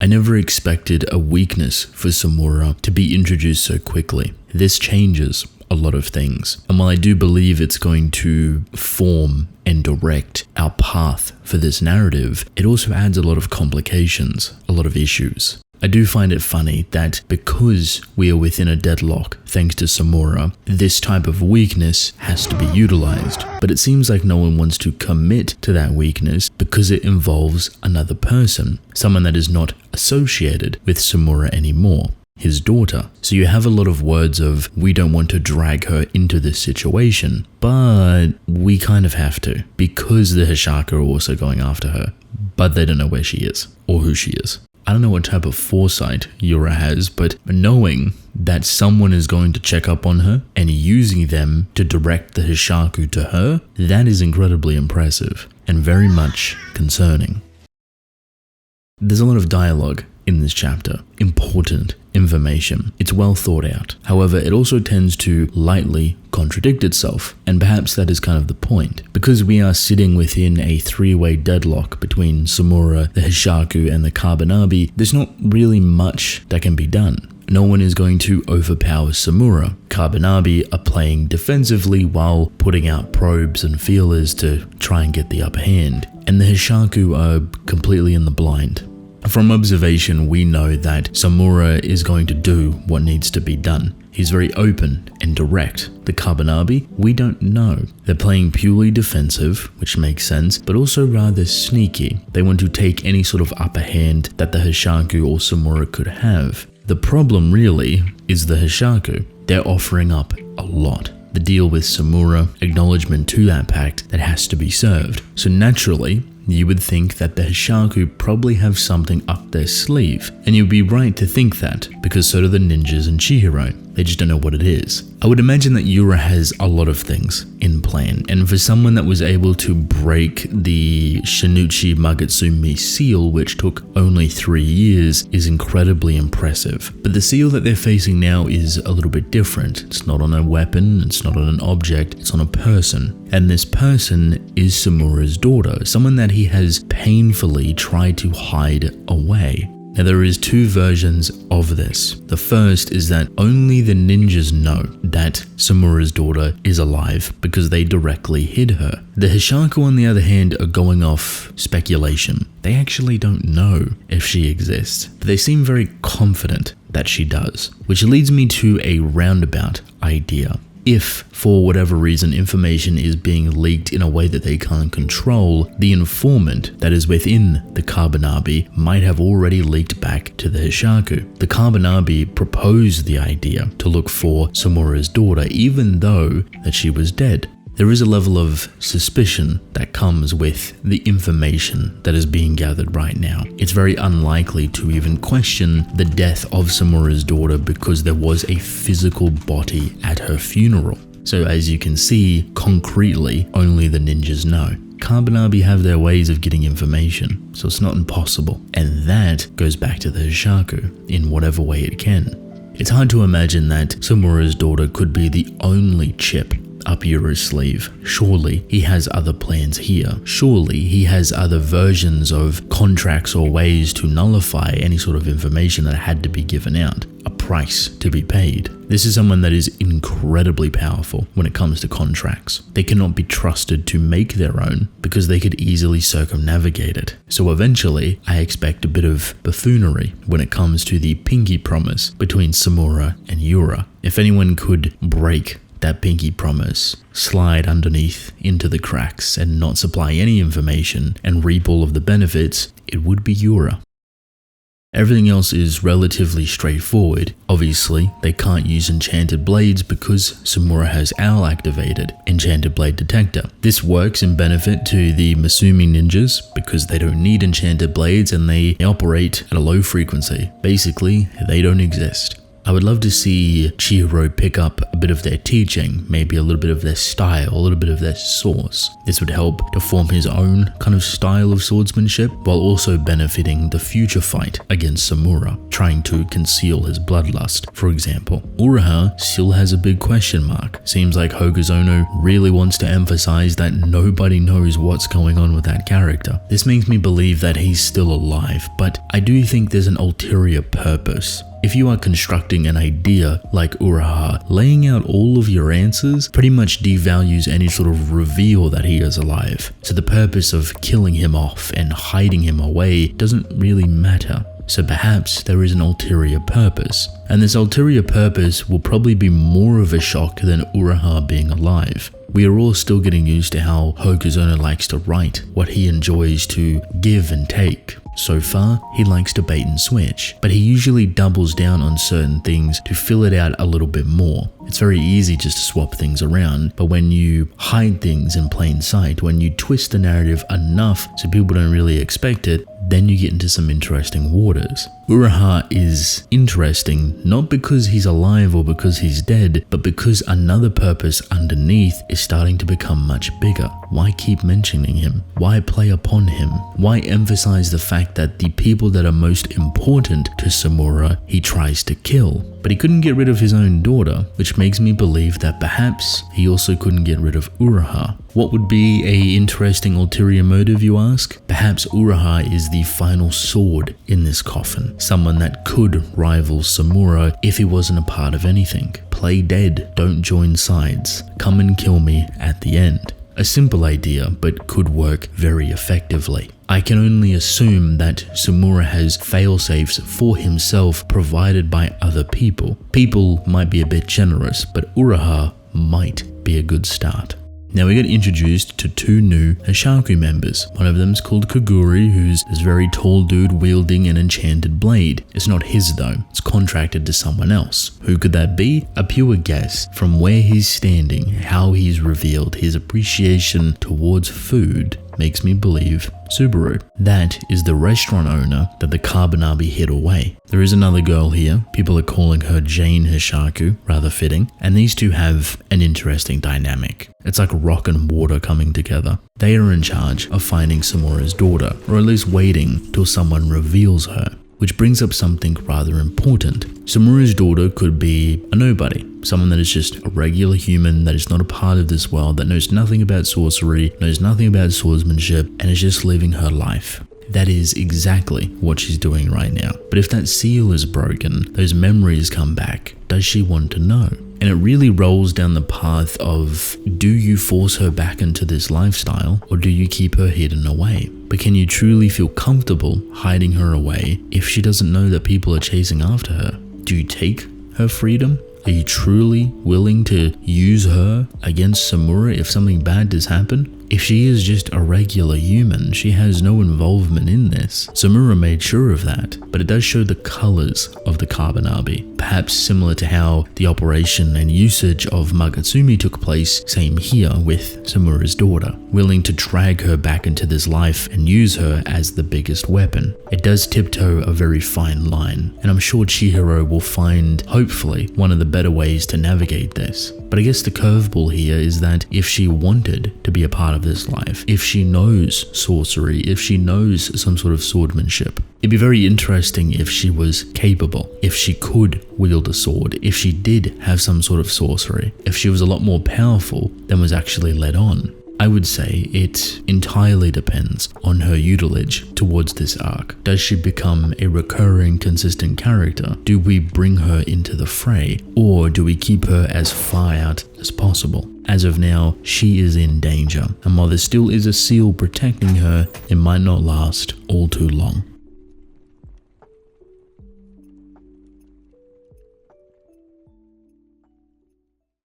I never expected a weakness for Samura to be introduced so quickly. This changes a lot of things, and while I do believe it's going to form and direct our path for this narrative, it also adds a lot of complications, a lot of issues. I do find it funny that because we are within a deadlock thanks to Samura, this type of weakness has to be utilized, but it seems like no one wants to commit to that weakness because it involves another person, someone that is not associated with Samura anymore, his daughter. So you have a lot of words of, we don't want to drag her into this situation, but we kind of have to, because the hishaku are also going after her, but they don't know where she is or who she is. I don't know what type of foresight Yura has, but knowing that someone is going to check up on her and using them to direct the hishaku to her, that is incredibly impressive and very much concerning. There's a lot of dialogue in this chapter, important information. It's well thought out. However, it also tends to lightly contradict itself, and perhaps that is kind of the point. Because we are sitting within a three-way deadlock between Samura, the hishaku, and the Kagurabachi, there's not really much that can be done. No one is going to overpower Samura. Kagurabachi are playing defensively while putting out probes and feelers to try and get the upper hand, and the hishaku are completely in the blind. From observation, we know that Samura is going to do what needs to be done. He's very open and direct. The Kagurabachi, we don't know. They're playing purely defensive, which makes sense, but also rather sneaky. They want to take any sort of upper hand that the hishaku or Samura could have. The problem really is the hishaku. They're offering up a lot. The deal with Samura, acknowledgement to that pact that has to be served. So naturally, you would think that the hishaku probably have something up their sleeve, and you'd be right to think that, because so do the ninjas and Chihiro. They just don't know what it is. I would imagine that Yura has a lot of things in plan, and for someone that was able to break the Shinichi Magatsume seal, which took only 3 years, is incredibly impressive. But the seal that they're facing now is a little bit different. It's not on a weapon, it's not on an object, it's on a person. And this person is Samura's daughter, someone that he has painfully tried to hide away. Now there is two versions of this. The first is that only the ninjas know that Samura's daughter is alive because they directly hid her. The hishaku on the other hand are going off speculation. They actually don't know if she exists, but they seem very confident that she does, which leads me to a roundabout idea. If, for whatever reason, information is being leaked in a way that they can't control, the informant that is within the Kagurabachi might have already leaked back to the hishaku. The Kagurabachi proposed the idea to look for Samura's daughter, even though that she was dead. There is a level of suspicion that comes with the information that is being gathered right now. It's very unlikely to even question the death of Samura's daughter because there was a physical body at her funeral. So as you can see, concretely, only the ninjas know. Kagurabachi have their ways of getting information, so it's not impossible. And that goes back to the hishaku in whatever way it can. It's hard to imagine that Samura's daughter could be the only chip up Yura's sleeve. Surely he has other plans here. Surely he has other versions of contracts or ways to nullify any sort of information that had to be given out. A price to be paid. This is someone that is incredibly powerful when it comes to contracts. They cannot be trusted to make their own because they could easily circumnavigate it. So eventually, I expect a bit of buffoonery when it comes to the pinky promise between Samura and Yura. If anyone could break that pinky promise, slide underneath into the cracks and not supply any information and reap all of the benefits, it would be Yura. Everything else is relatively straightforward. Obviously, they can't use enchanted blades because Samura has OWL activated, Enchanted Blade Detector. This works in benefit to the Masumi ninjas because they don't need enchanted blades and they operate at a low frequency. Basically, they don't exist. I would love to see Chihiro pick up a bit of their teaching, maybe a little bit of their style, a little bit of their source. This would help to form his own kind of style of swordsmanship while also benefiting the future fight against Samura. trying to conceal his bloodlust. For example, Uraha still has a big question mark. Seems like Hokuzono really wants to emphasize that nobody knows what's going on with that character. This makes me believe that he's still alive, but I do think there's an ulterior purpose. If you are constructing an idea like Uraha, laying out all of your answers pretty much devalues any sort of reveal that he is alive. So the purpose of killing him off and hiding him away doesn't really matter. So perhaps there is an ulterior purpose. And this ulterior purpose will probably be more of a shock than Uraha being alive. We are all still getting used to how Hokuzono likes to write, what he enjoys to give and take. So far, he likes to bait and switch, but he usually doubles down on certain things to fill it out a little bit more. It's very easy just to swap things around, but when you hide things in plain sight, when you twist the narrative enough so people don't really expect it, then you get into some interesting waters. Uraha is interesting not because he's alive or because he's dead, but because another purpose underneath is starting to become much bigger. Why keep mentioning him? Why play upon him? Why emphasize the fact that the people that are most important to Samura he tries to kill? But he couldn't get rid of his own daughter, which makes me believe that perhaps he also couldn't get rid of Uraha. What would be an interesting ulterior motive, you ask? Perhaps Uraha is the final sword in this coffin, someone that could rival Samura if he wasn't a part of anything. Play dead, don't join sides, come and kill me at the end. A simple idea, but could work very effectively. I can only assume that Samura has failsafes for himself provided by other people. People might be a bit generous, but Uraha might be a good start. Now we get introduced to two new hishaku members. One of them's called Kaguri, who's this very tall dude wielding an enchanted blade. It's not his though, it's contracted to someone else. Who could that be? A pure guess from where he's standing, how he's revealed his appreciation towards food makes me believe Subaru. That is the restaurant owner that the Kagurabachi hid away. There is another girl here. People are calling her Jane Hishaku, rather fitting. And these two have an interesting dynamic. It's like rock and water coming together. They are in charge of finding Samura's daughter, or at least waiting till someone reveals her. Which brings up something rather important. Samura's daughter could be a nobody, someone that is just a regular human that is not a part of this world, that knows nothing about sorcery, knows nothing about swordsmanship, and is just living her life. That is exactly what she's doing right now. But if that seal is broken, those memories come back, does she want to know? And it really rolls down the path of, do you force her back into this lifestyle or do you keep her hidden away? But can you truly feel comfortable hiding her away if she doesn't know that people are chasing after her? Do you take her freedom? Are you truly willing to use her against Samura if something bad does happen? If she is just a regular human, she has no involvement in this. Samura made sure of that, but it does show the colors of the Kagurabachi, perhaps similar to how the operation and usage of Magatsumi took place, same here with Samura's daughter, willing to drag her back into this life and use her as the biggest weapon. It does tiptoe a very fine line, and I'm sure Chihiro will find, hopefully, one of the better ways to navigate this. But I guess the curveball here is that if she wanted to be a part of this life, if she knows sorcery, if she knows some sort of swordsmanship, it'd be very interesting if she was capable, if she could wield a sword, if she did have some sort of sorcery, if she was a lot more powerful than was actually led on. I would say it entirely depends on her utilage towards this arc. Does she become a recurring, consistent character? Do we bring her into the fray? Or do we keep her as far out as possible? As of now, she is in danger, and while there still is a seal protecting her, it might not last all too long.